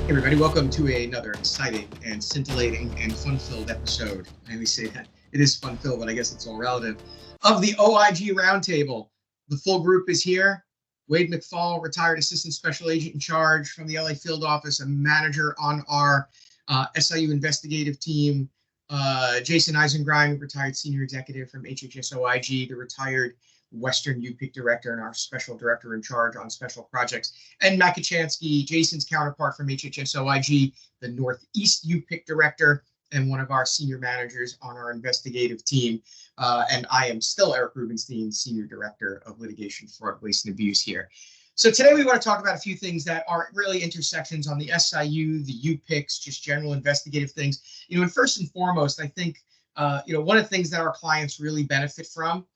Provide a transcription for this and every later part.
Hey everybody, welcome to another exciting and scintillating and fun-filled episode. I always say that it is fun-filled, but I guess it's all relative, of the OIG Roundtable. The full group is here. Wade McFall, retired assistant special agent in charge from the LA field office, a manager on our SIU investigative team. Jaysen Eisengrein, retired senior executive from HHS OIG, the retired Western UPIC director and our special director in charge on special projects, and Matt Kachansky, Jaysen's counterpart from HHS OIG, the Northeast UPIC director and one of our senior managers on our investigative team. And I am still Eric Rubenstein, senior director of litigation, fraud, waste, and abuse here. So today we want to talk about a few things that are really intersections on the SIU, the UPICs, just general investigative things. And first and foremost, I think, one of the things that our clients really benefit from,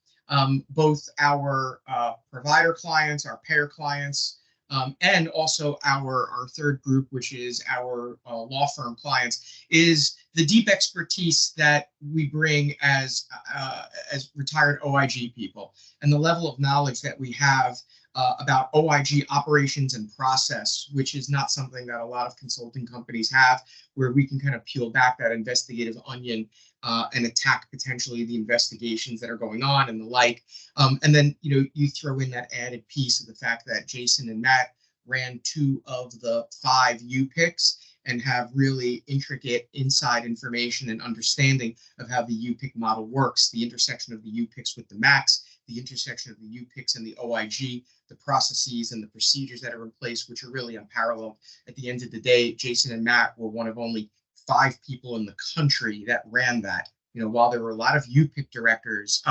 both our provider clients, our payer clients, and also our third group, which is our law firm clients, is the deep expertise that we bring as retired OIG people, and the level of knowledge that we have about OIG operations and process, which is not something that a lot of consulting companies have, where we can kind of peel back that investigative onion and attack potentially the investigations that are going on and the like. And then, you throw in that added piece of the fact that Jaysen and Matt ran 2 of the 5 UPICs and have really intricate inside information and understanding of how the UPIC model works, the intersection of the UPICs with the MACs, the intersection of the UPICs and the OIG, the processes and the procedures that are in place, which are really unparalleled. At the end of the day, Jaysen and Matt were one of only 5 people in the country that ran that. While there were a lot of UPIC directors,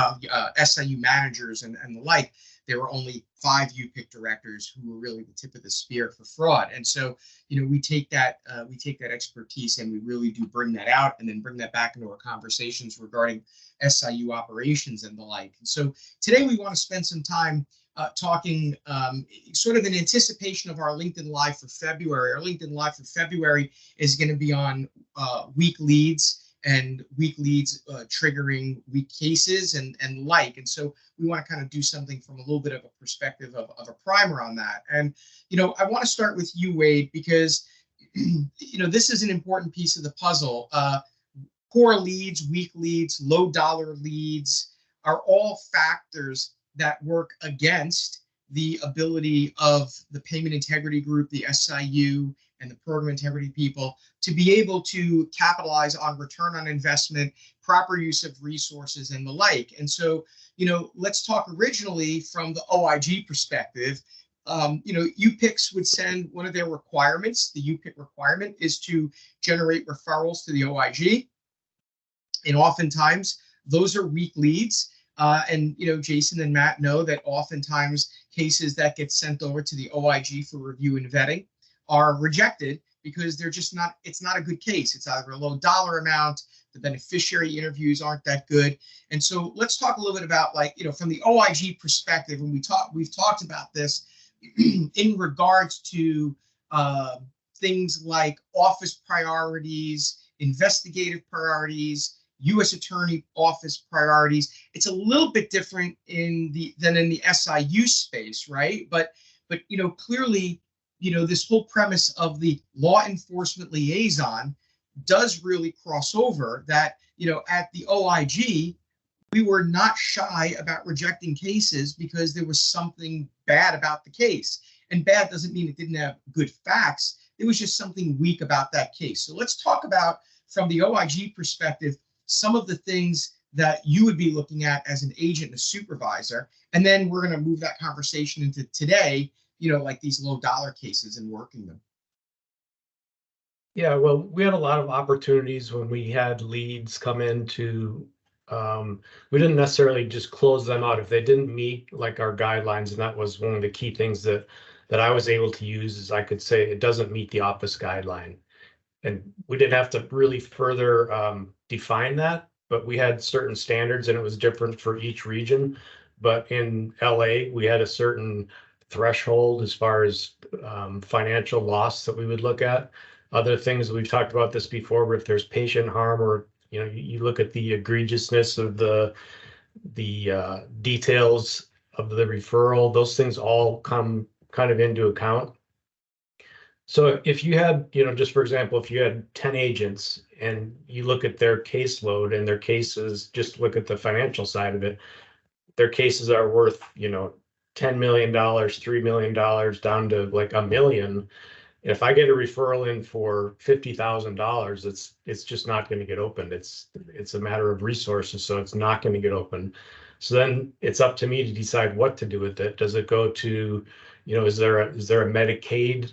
SIU managers and the like, there were only 5 UPIC directors who were really the tip of the spear for fraud. And so, we take that expertise and we really do bring that out and then bring that back into our conversations regarding SIU operations and the like. And so today we want to spend some time talking sort of in anticipation of our LinkedIn Live for February. Our LinkedIn Live for February is going to be on weak leads and weak leads triggering weak cases and like. And so we want to kind of do something from a little bit of a perspective of a primer on that. And, I want to start with you, Wade, because, this is an important piece of the puzzle. Poor leads, weak leads, low dollar leads are all factors that work against the ability of the payment integrity group, the SIU, and the program integrity people to be able to capitalize on return on investment, proper use of resources, and the like. And so, let's talk originally from the OIG perspective. UPICs would send one of their requirements. The UPIC requirement is to generate referrals to the OIG. And oftentimes those are weak leads. And Jaysen and Matt know that oftentimes cases that get sent over to the OIG for review and vetting are rejected because they're just not, it's not a good case. It's either a low dollar amount, the beneficiary interviews aren't that good. And so let's talk a little bit about, from the OIG perspective, when we've talked about this in regards to things like office priorities, investigative priorities, U.S. Attorney Office priorities. It's a little bit different than in the SIU space, right? But clearly, this whole premise of the law enforcement liaison does really cross over that, at the OIG, we were not shy about rejecting cases because there was something bad about the case. And bad doesn't mean it didn't have good facts. It was just something weak about that case. So let's talk about, from the OIG perspective, some of the things that you would be looking at as an agent and a supervisor. And then we're going to move that conversation into today, like these low dollar cases and working them. Yeah, well, we had a lot of opportunities when we had leads come in to, we didn't necessarily just close them out if they didn't meet like our guidelines. And that was one of the key things that I was able to use, is I could say it doesn't meet the office guideline. And we didn't have to really further define that, but we had certain standards and it was different for each region. But in LA, we had a certain threshold as far as financial loss that we would look at. Other things, we've talked about this before, but if there's patient harm, or you look at the egregiousness of the details of the referral, those things all come kind of into account. So if you had, just for example, if you had 10 agents and you look at their caseload and their cases, just look at the financial side of it, their cases are worth, $10 million, $3 million down to like $1 million. If I get a referral in for $50,000, it's just not going to get opened. It's a matter of resources, so it's not going to get opened. So then it's up to me to decide what to do with it. Does it go to, is there a Medicaid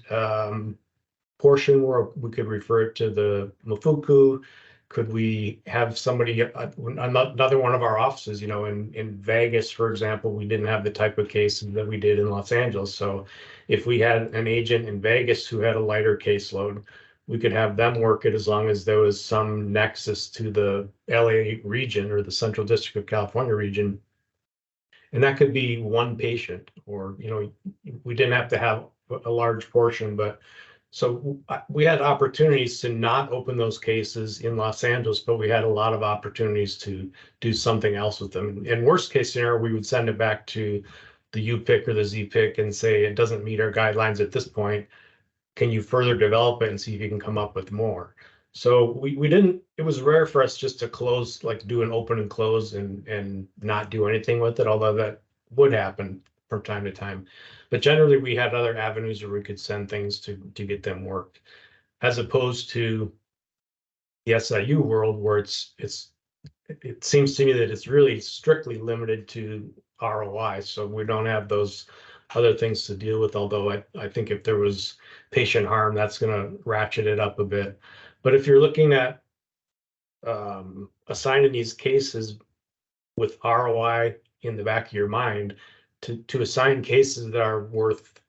portion where we could refer it to the Mafuku? Could we have somebody, another one of our offices, in Vegas, for example, we didn't have the type of cases that we did in Los Angeles. So if we had an agent in Vegas who had a lighter caseload, we could have them work it as long as there was some nexus to the LA region or the Central District of California region. And that could be one patient, or, we didn't have to have a large portion, but so we had opportunities to not open those cases in Los Angeles, but we had a lot of opportunities to do something else with them. In worst case scenario, we would send it back to the UPIC or the ZPIC and say, it doesn't meet our guidelines at this point. Can you further develop it and see if you can come up with more? So we didn't, it was rare for us just to close, like do an open and close and not do anything with it, although that would happen from time to time. But generally, we had other avenues where we could send things to get them worked, as opposed to the SIU world, where it seems to me that it's really strictly limited to ROI. So we don't have those other things to deal with, although I think if there was patient harm, that's going to ratchet it up a bit. But if you're looking at assigning these cases with ROI in the back of your mind, to assign cases that are worth,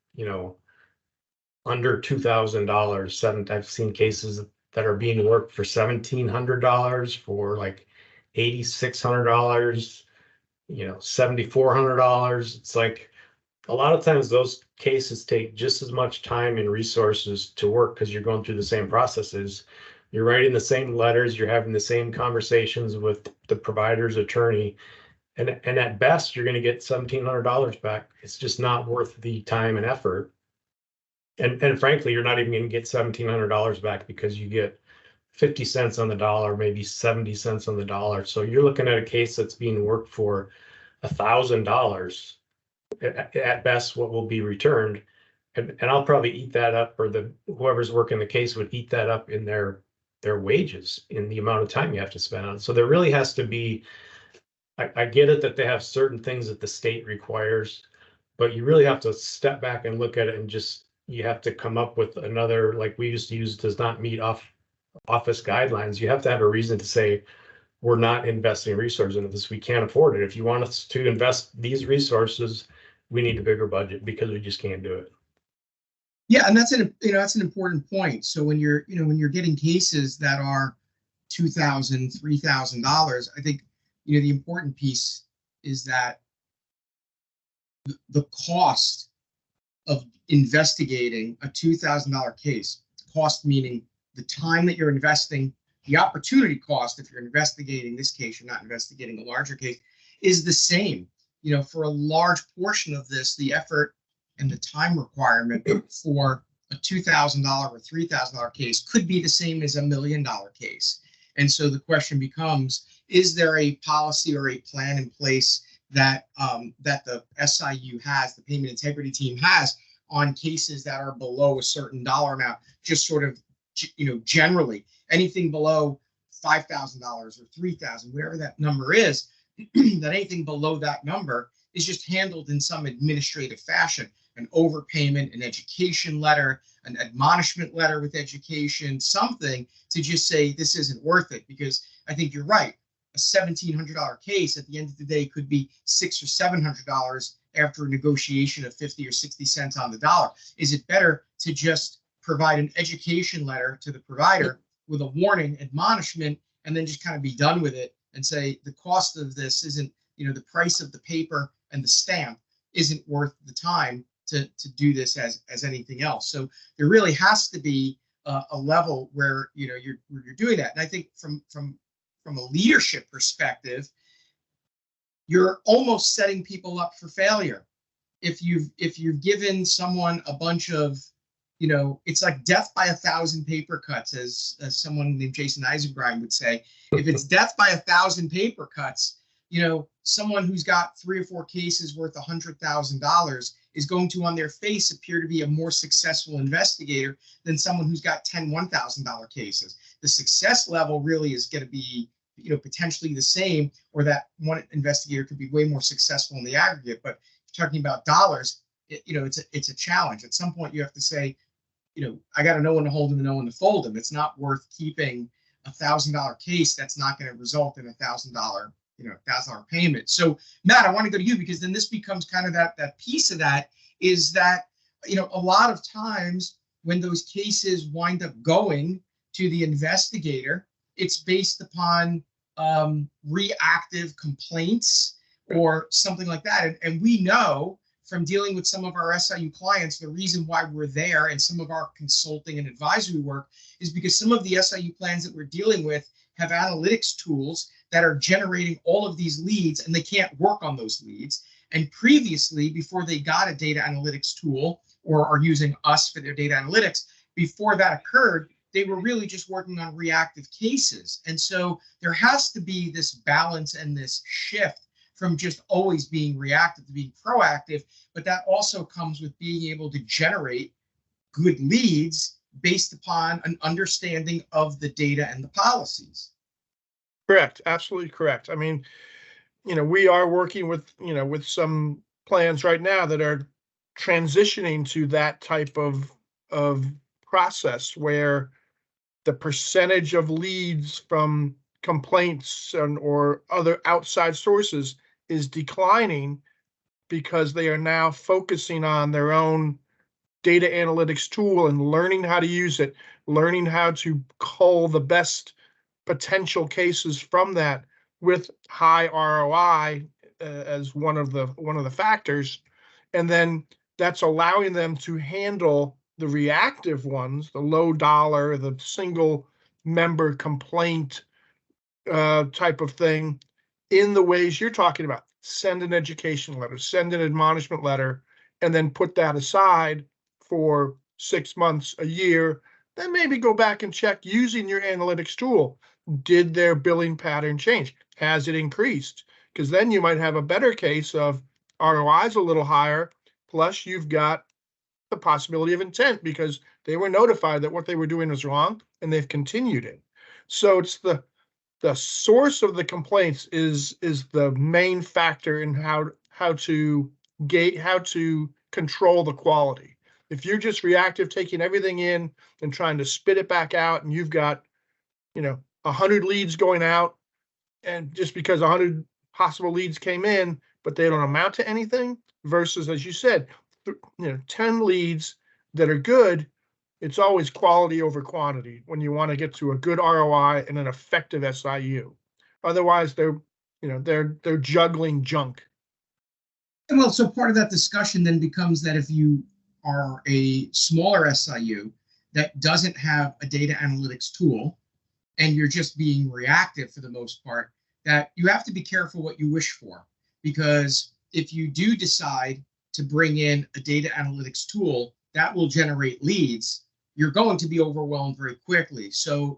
under $2,000. I've seen cases that are being worked for $1,700, for like $8,600, $7,400. It's like a lot of times those cases take just as much time and resources to work because you're going through the same processes. You're writing the same letters, you're having the same conversations with the provider's attorney. And at best, you're going to get $1,700 back. It's just not worth the time and effort. And frankly, you're not even going to get $1,700 back because you get 50 cents on the dollar, maybe 70 cents on the dollar. So you're looking at a case that's being worked for $1,000 at best, what will be returned. And I'll probably eat that up, or whoever's working the case would eat that up in their wages, in the amount of time you have to spend on it. So there really has to be, I get it that they have certain things that the state requires, but you really have to step back and look at it, and you have to come up with another, like we used to use, does not meet office guidelines. You have to have a reason to say, we're not investing resources into this. We can't afford it. If you want us to invest these resources, we need a bigger budget, because we just can't do it. Yeah, and that's an important point. So when you're getting cases that are $2,000, $3,000, I think the important piece is that the cost of investigating a $2,000 case, cost meaning the time that you're investing, the opportunity cost if you're investigating this case, you're not investigating a larger case, is the same. For a large portion of this, the effort and the time requirement for a $2,000 or $3,000 case could be the same as $1 million case. And so the question becomes, is there a policy or a plan in place that the SIU has, the payment integrity team has, on cases that are below a certain dollar amount? Just sort of, generally, anything below $5,000 or $3,000, whatever that number is, that anything below that number is just handled in some administrative fashion, an overpayment, an education letter, an admonishment letter with education, something to just say this isn't worth it. Because I think you're right, a $1,700 case at the end of the day could be $600 or $700 after a negotiation of 50 or 60 cents on the dollar. Is it better to just provide an education letter to the provider with a warning, admonishment, and then just kind of be done with it and say the cost of this isn't, the price of the paper and the stamp isn't worth the time to do this as anything else? So there really has to be a level where you're doing that. And I think from a leadership perspective, you're almost setting people up for failure. If you've given someone a bunch of it's like death by 1,000 paper cuts, as someone named Jason Eisenbrine would say. If it's death by 1,000 paper cuts, someone who's got 3 or 4 cases worth $100,000 is going to, on their face, appear to be a more successful investigator than someone who's got 10 $1,000 cases. The success level really is going to be, potentially the same, or that one investigator could be way more successful in the aggregate. But if you're talking about dollars, it's a challenge. At some point, you have to say, I got to know when to hold them and know when to fold them. It's not worth keeping $1,000 case that's not going to result in $1,000, $1,000 payment. So Matt, I want to go to you, because then this becomes kind of that piece of that is that, a lot of times when those cases wind up going to the investigator, it's based upon reactive complaints or something like that. And we know from dealing with some of our SIU clients, the reason why we're there and some of our consulting and advisory work is because some of the SIU plans that we're dealing with have analytics tools that are generating all of these leads, and they can't work on those leads. And previously, before they got a data analytics tool or are using us for their data analytics, before that occurred, they were really just working on reactive cases. And so there has to be this balance and this shift from just always being reactive to being proactive, but that also comes with being able to generate good leads based upon an understanding of the data and the policies. Correct. Absolutely correct. I mean, we are working with, with some plans right now that are transitioning to that type of process where the percentage of leads from complaints or other outside sources is declining because they are now focusing on their own data analytics tool and learning how to use it, learning how to cull the best potential cases from that with high ROI as one of the factors. And then that's allowing them to handle the reactive ones, the low dollar, the single member complaint type of thing, in the ways you're talking about. Send an education letter, send an admonishment letter, and then put that aside for 6 months, a year. Then maybe go back and check using your analytics tool. Did their billing pattern change? Has it increased? Because then you might have a better case of ROI is a little higher, plus you've got the possibility of intent because they were notified that what they were doing was wrong and they've continued it. So it's the source of the complaints is the main factor in how to control the quality. If you're just reactive, taking everything in and trying to spit it back out, and you've got 100 leads going out, and just because 100 possible leads came in, but they don't amount to anything, versus, as you said, 10 leads that are good, it's always quality over quantity when you want to get to a good ROI and an effective SIU. Otherwise, they're juggling junk. And well, so part of that discussion then becomes that if you are a smaller SIU that doesn't have a data analytics tool and you're just being reactive for the most part, that you have to be careful what you wish for. Because if you do decide to bring in a data analytics tool that will generate leads, you're going to be overwhelmed very quickly. So,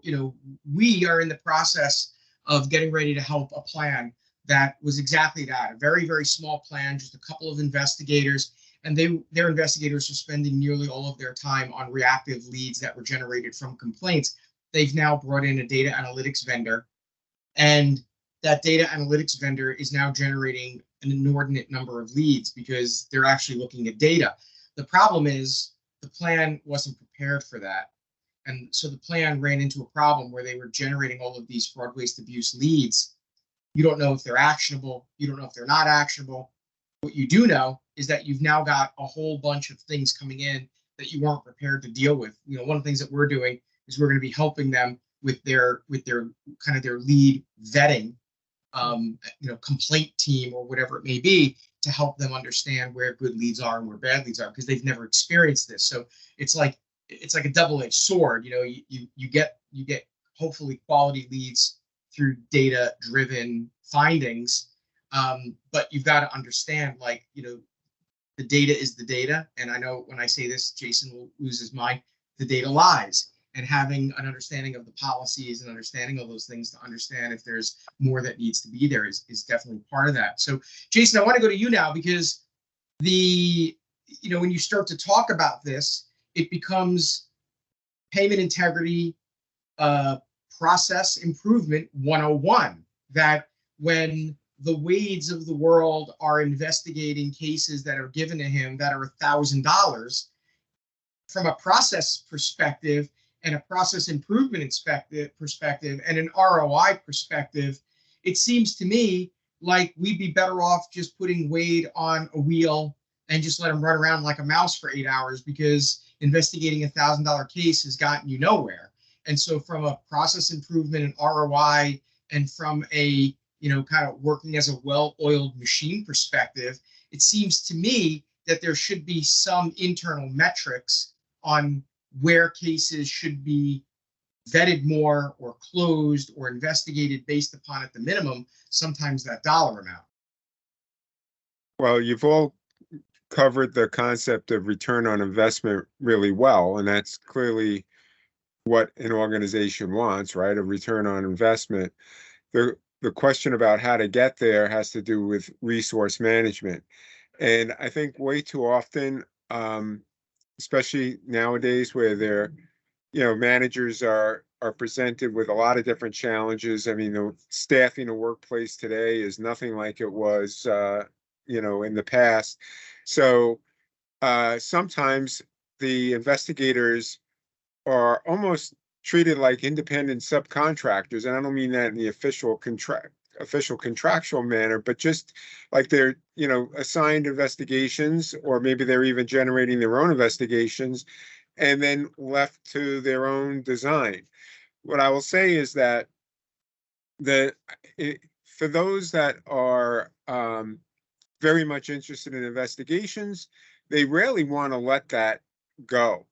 we are in the process of getting ready to help a plan that was exactly that, a very, very small plan, just a couple of investigators, and their investigators are spending nearly all of their time on reactive leads that were generated from complaints. They've now brought in a data analytics vendor, and that data analytics vendor is now generating an inordinate number of leads because they're actually looking at data. The problem is the plan wasn't prepared for that. And so the plan ran into a problem where they were generating all of these fraud, waste, abuse leads. You don't know if they're actionable. You don't know if they're not actionable. What you do know is that you've now got a whole bunch of things coming in that you weren't prepared to deal with. One of the things that we're doing is we're going to be helping them with their kind of their lead vetting, complaint team or whatever it may be, to help them understand where good leads are and where bad leads are, because they've never experienced this. So it's like a double-edged sword. You get hopefully quality leads through data-driven findings, but you've got to understand, The data is the data. And I know when I say this, Jaysen will lose his mind. The data lies. And having an understanding of the policies and understanding of those things to understand if there's more that needs to be there is definitely part of that. So, Jaysen, I want to go to you now because when you start to talk about this, it becomes payment integrity, process improvement 101. That when the Wades of the world are investigating cases that are given to him that are $1,000, from a process perspective and a process improvement perspective and an ROI perspective, it seems to me like we'd be better off just putting Wade on a wheel and just let him run around like a mouse for 8 hours, because investigating $1,000 case has gotten you nowhere. And so from a process improvement and ROI, and from a kind of working as a well-oiled machine perspective, it seems to me that there should be some internal metrics on where cases should be vetted more or closed or investigated based upon, at the minimum, sometimes that dollar amount. Well, you've all covered the concept of return on investment really well, and that's clearly what an organization wants, right? A return on investment. The question about how to get there has to do with resource management. And I think way too often, especially nowadays where managers are presented with a lot of different challenges. I mean, the staffing a workplace today is nothing like it was, in the past. So sometimes the investigators are almost treated like independent subcontractors, and I don't mean that in the official contractual manner, but just like they're assigned investigations, or maybe they're even generating their own investigations and then left to their own design. What I will say is that for those that are very much interested in investigations, they rarely want to let that go.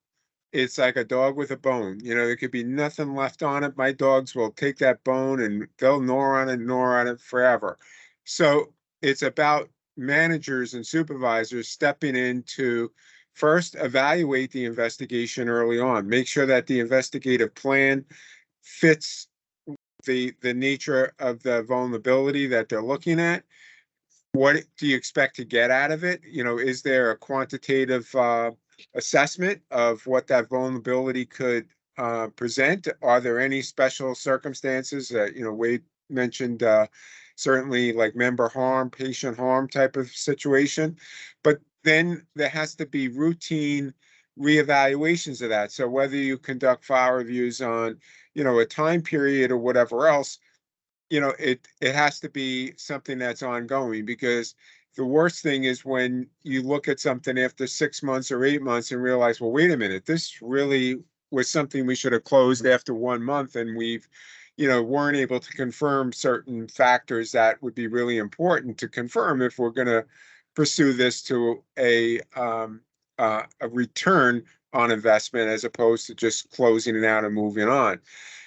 It's like a dog with a bone. There could be nothing left on it. My dogs will take that bone and they'll gnaw on it forever. So it's about managers and supervisors stepping in to first evaluate the investigation early on, make sure that the investigative plan fits the nature of the vulnerability that they're looking at. What do you expect to get out of it? Is there a quantitative assessment of what that vulnerability could present? Are there any special circumstances that, Wade mentioned, certainly like member harm, patient harm type of situation, but then there has to be routine reevaluations of that. So whether you conduct file reviews on, a time period or whatever else, it has to be something that's ongoing, because the worst thing is when you look at something after 6 months or 8 months and realize, well, wait a minute, this really was something we should have closed after 1 month, and we've, weren't able to confirm certain factors that would be really important to confirm if we're going to pursue this to a return on investment, as opposed to just closing it out and moving on.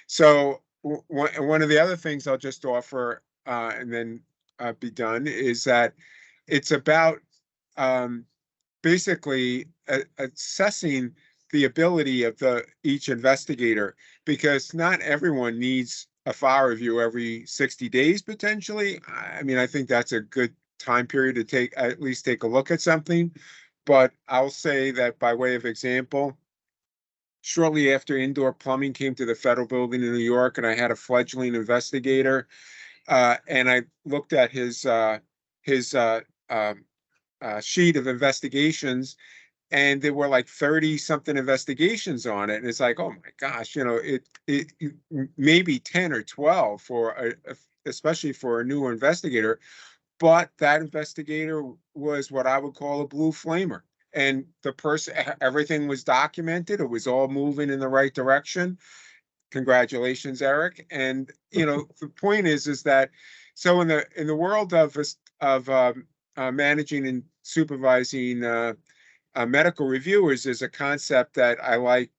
So one of the other things I'll just offer and then be done is that it's about basically assessing the ability of each investigator, because not everyone needs a file review every 60 days potentially. I mean, I think that's a good time period to at least take a look at something. But I'll say that by way of example, shortly after indoor plumbing came to the federal building in New York, and I had a fledgling investigator, and I looked at his sheet of investigations, and there were like 30 something investigations on it. And it's like, oh my gosh, it maybe 10 or 12 especially for a newer investigator. But that investigator was what I would call a blue flamer. And everything was documented. It was all moving in the right direction. Congratulations, Eric. And, the point is that, so in the world of managing and supervising medical reviewers, is a concept that I like.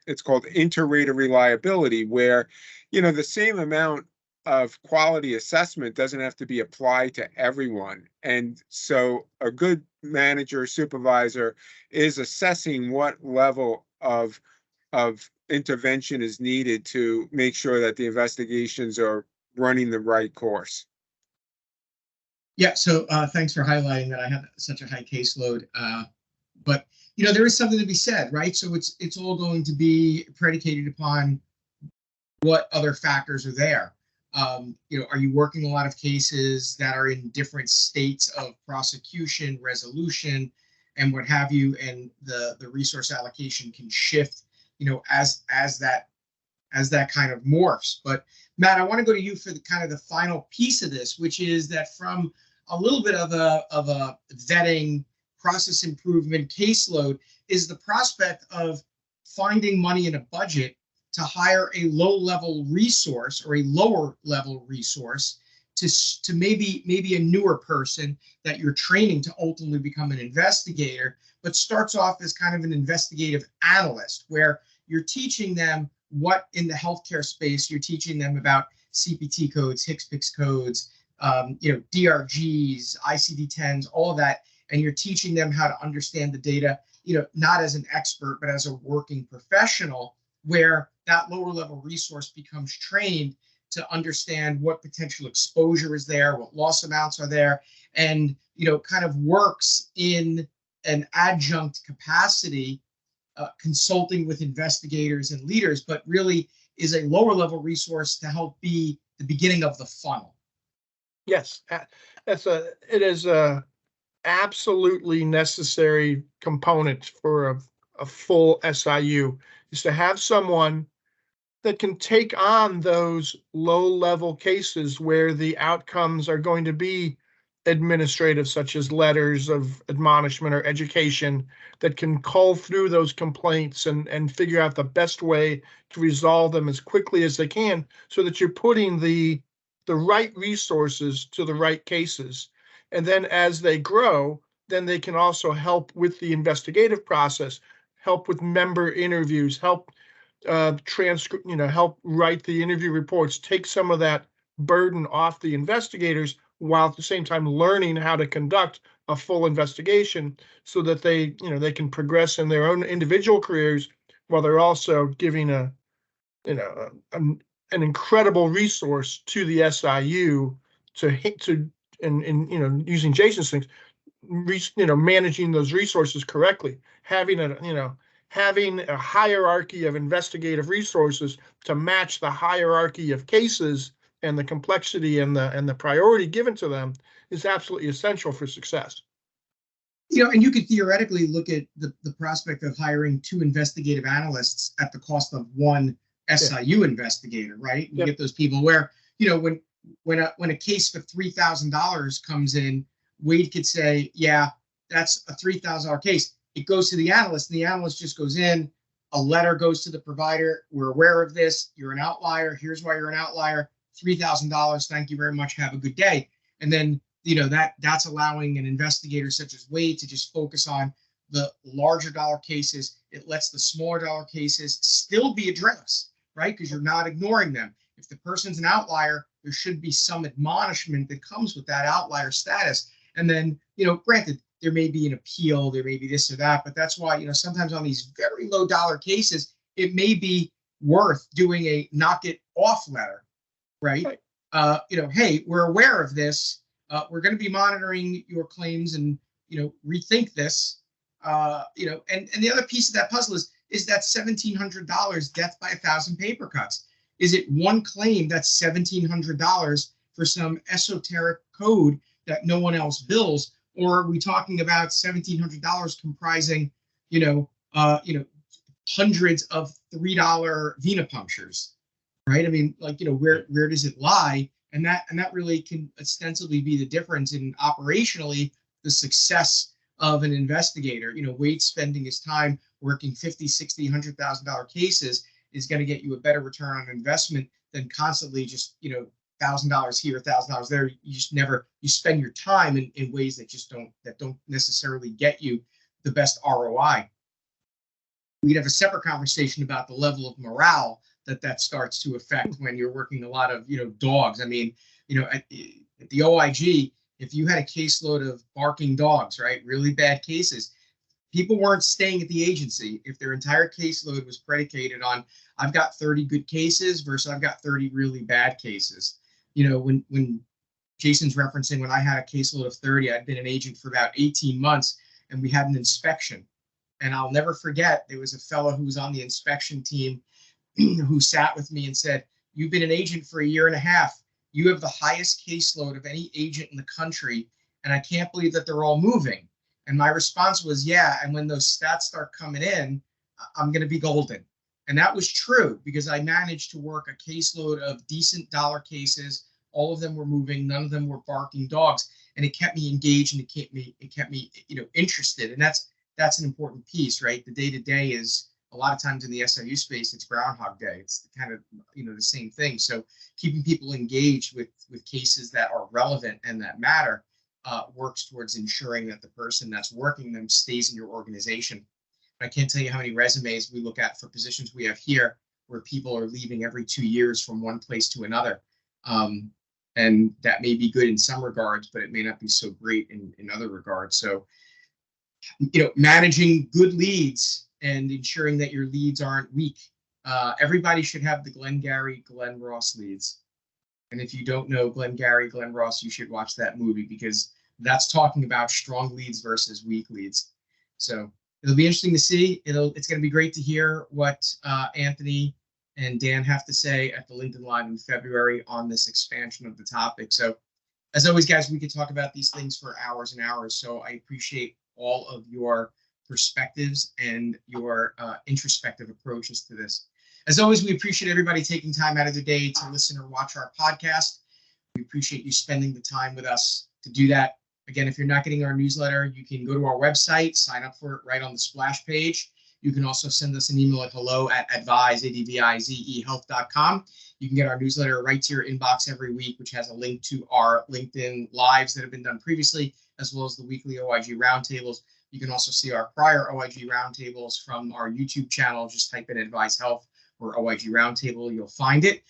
It's called inter-rater reliability, where, the same amount of quality assessment doesn't have to be applied to everyone. And so a good manager, supervisor is assessing what level of intervention is needed to make sure that the investigations are running the right course. Yeah, so thanks for highlighting that. I have such a high caseload, but there is something to be said, right? So it's all going to be predicated upon what other factors are there. Are you working a lot of cases that are in different states of prosecution, resolution, and what have you, and the resource allocation can shift, as that kind of morphs. But Matt, I want to go to you for the final piece of this, which is that from a little bit of a vetting, process improvement, caseload, is the prospect of finding money in a budget to hire a low-level resource or a lower-level resource to maybe a newer person that you're training to ultimately become an investigator, but starts off as kind of an investigative analyst, where you're teaching them what in the healthcare space, you're teaching them about CPT codes, HCPCS codes, DRGs, ICD-10s, all of that, and you're teaching them how to understand the data, not as an expert, but as a working professional, where that lower level resource becomes trained to understand what potential exposure is there, what loss amounts are there, and kind of works in an adjunct capacity, consulting with investigators and leaders, but really is a lower level resource to help be the beginning of the funnel. Yes, it is a absolutely necessary component for a full SIU, is to have someone that can take on those low-level cases where the outcomes are going to be administrative, such as letters of admonishment or education, that can cull through those complaints and figure out the best way to resolve them as quickly as they can, so that you're putting the right resources to the right cases. And then as they grow, then they can also help with the investigative process, help with member interviews, help transcript, help write the interview reports, take some of that burden off the investigators, while at the same time learning how to conduct a full investigation, so that they can progress in their own individual careers, while they're also giving an incredible resource to the SIU and using Jaysen's things, managing those resources correctly, having a hierarchy of investigative resources to match the hierarchy of cases, and the complexity and the priority given to them is absolutely essential for success. And you could theoretically look at the prospect of hiring 2 investigative analysts at the cost of 1 SIU investigator, right? You get those people where, when a case for $3,000 comes in, Wade could say, yeah, that's a $3,000 case. It goes to the analyst, and the analyst just goes in, a letter goes to the provider. We're aware of this. You're an outlier. Here's why you're an outlier. $3,000. Thank you very much. Have a good day. And then, that's allowing an investigator such as Wade to just focus on the larger dollar cases. It lets the smaller dollar cases still be addressed, right? Because you're not ignoring them. If the person's an outlier, there should be some admonishment that comes with that outlier status. And then, granted, there may be an appeal, there may be this or that, but that's why, sometimes on these very low dollar cases, it may be worth doing a knock it off letter, right? Hey, we're aware of this. We're going to be monitoring your claims and, rethink this. And the other piece of that puzzle is that $1,700 death by 1,000 paper cuts. Is it one claim that's $1,700 for some esoteric code that no one else bills? Or are we talking about $1,700 comprising, hundreds of $3 venipunctures, right? I mean, where does it lie? And that really can ostensibly be the difference in operationally the success of an investigator. Wade spending his time working $50,000, $60,000, $100,000 cases is going to get you a better return on investment than constantly just, $1,000 here, $1,000 there. You spend your time in ways that don't necessarily get you the best ROI. We'd have a separate conversation about the level of morale that starts to affect when you're working a lot of, dogs. I mean, at the OIG, if you had a caseload of barking dogs, right, really bad cases, people weren't staying at the agency if their entire caseload was predicated on, I've got 30 good cases versus I've got 30 really bad cases. When Jason's referencing, when I had a caseload of 30, I'd been an agent for about 18 months and we had an inspection. And I'll never forget, there was a fellow who was on the inspection team who sat with me and said, "You've been an agent for a year and a half. You have the highest caseload of any agent in the country, and I can't believe that they're all moving." And my response was, yeah, and when those stats start coming in, I'm going to be golden. And that was true because I managed to work a caseload of decent dollar cases. All of them were moving. None of them were barking dogs. And it kept me engaged and it kept me interested. And that's an important piece, right? The day-to-day is, a lot of times in the SIU space, it's Groundhog Day. It's kind of, the same thing. So keeping people engaged with cases that are relevant and that matter works towards ensuring that the person that's working them stays in your organization. I can't tell you how many resumes we look at for positions we have here where people are leaving every 2 years from one place to another. And that may be good in some regards, but it may not be so great in other regards. So, managing good leads and ensuring that your leads aren't weak. Everybody should have the Glengarry, Glen Ross leads. And if you don't know Glengarry, Glen Ross, you should watch that movie because that's talking about strong leads versus weak leads. So it'll be interesting to see. It's going to be great to hear what Anthony and Dan have to say at the LinkedIn Live in February on this expansion of the topic. So as always, guys, we could talk about these things for hours and hours. So I appreciate all of your perspectives and your introspective approaches to this. As always, we appreciate everybody taking time out of their day to listen or watch our podcast. We appreciate you spending the time with us to do that. Again, if you're not getting our newsletter, you can go to our website, sign up for it right on the splash page. You can also send us an email at hello@advize.health.com. You can get our newsletter right to your inbox every week, which has a link to our LinkedIn lives that have been done previously, as well as the weekly OIG roundtables. You can also see our prior OIG roundtables from our YouTube channel. Just type in Advise Health or OIG Roundtable, you'll find it.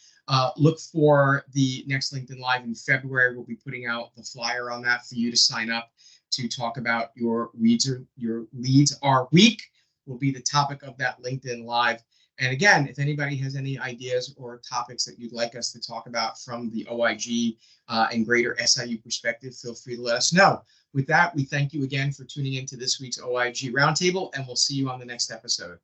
Look for the next LinkedIn Live in February. We'll be putting out the flyer on that for you to sign up to talk about your leads are weak. Will be the topic of that LinkedIn Live. And again, if anybody has any ideas or topics that you'd like us to talk about from the OIG and greater SIU perspective, feel free to let us know. With that, we thank you again for tuning into this week's OIG Roundtable, and we'll see you on the next episode.